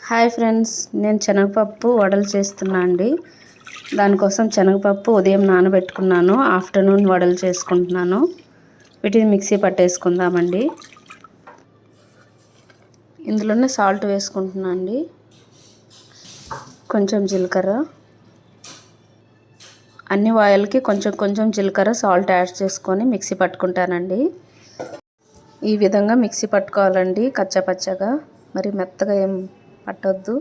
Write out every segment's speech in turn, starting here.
Hi friends, నేను శనగపప్పు వడలు చేస్తున్నా అండి. దానికోసం శనగపప్పు ఉదయం నానబెట్టుకున్నాను. ఆఫ్టర్నూన్ వడలు చేసుకుంటున్నాను. వీటిని మిక్సీ పట్టేసుకుందామండి. ఇందులోనే సాల్ట్ వేసుకుంటున్నా అండి. కొంచెం జీలకర్ర, అన్ని ఆయిల్కి కొంచెం కొంచెం జీలకర్ర సాల్ట్ యాడ్ చేసుకొని మిక్సీ పట్టుకుంటానండి. ఈ విధంగా మిక్సీ పట్టుకోవాలండి, కచ్చపచ్చగా. మరి మెత్తగా ఏం పట్టొద్దు.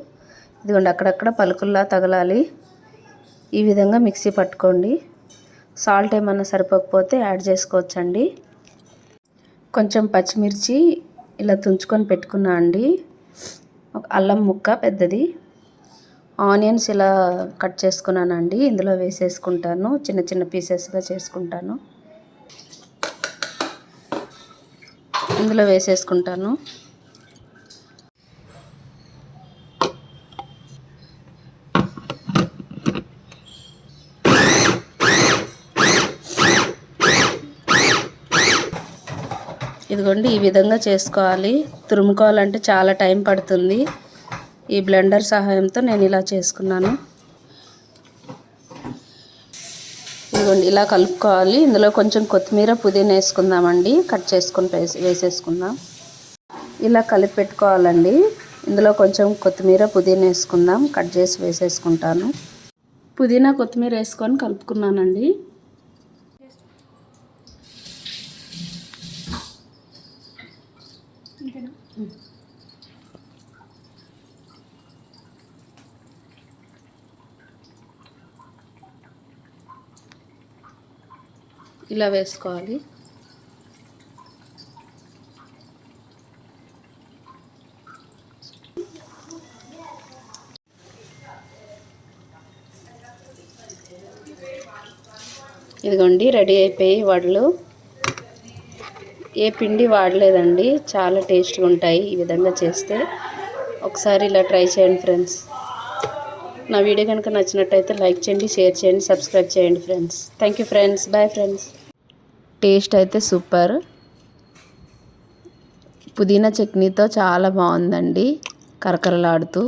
ఇదిగోండి, అక్కడక్కడ పలుకుల్లా తగలాలి. ఈ విధంగా మిక్సీ పట్టుకోండి. సాల్ట్ ఏమన్నా సరిపోకపోతే యాడ్ చేసుకోవచ్చండి. కొంచెం పచ్చిమిర్చి ఇలా తుంచుకొని పెట్టుకున్నా అండి. ఒక అల్లం ముక్క పెద్దది, ఆనియన్స్ ఇలా కట్ చేసుకున్నానండి. ఇందులో వేసేసుకుంటాను. చిన్న చిన్న పీసెస్గా చేసుకుంటాను. ఇందులో వేసేసుకుంటాను. ఇదిగోండి, ఈ విధంగా చేసుకోవాలి. తురుముకోవాలంటే చాలా టైం పడుతుంది. ఈ బ్లెండర్ సహాయంతో నేను ఇలా చేసుకున్నాను. ఇదిగోండి, ఇలా కలుపుకోవాలి. ఇందులో కొంచెం కొత్తిమీర, పుదీనా వేసుకుందామండి. కట్ చేసుకొని వేసేసుకుందాం. ఇలా కలిపి పెట్టుకోవాలండి. ఇందులో కొంచెం కొత్తిమీర, పుదీనా వేసుకుందాం. కట్ చేసి వేసేసుకుంటాను. పుదీనా, కొత్తిమీర వేసుకొని కలుపుకున్నానండి. ఇలా వేసుకోవాలి. ఇదిగోండి, రెడీ అయిపోయి వడలు. ఏ పిండి వాడలేదండి, చాలా టేస్ట్గా ఉంటాయి ఈ విధంగా చేస్తే. ఒకసారి ఇలా ట్రై చేయండి ఫ్రెండ్స్. నా వీడియో కనుక నచ్చినట్టయితే లైక్ చేయండి, షేర్ చేయండి, సబ్స్క్రైబ్ చేయండి friends. Thank you friends. Bye friends. Taste అయితే సూపర్. పుదీనా చట్నీతో చాలా బాగుందండి, కరకరలాడుతూ.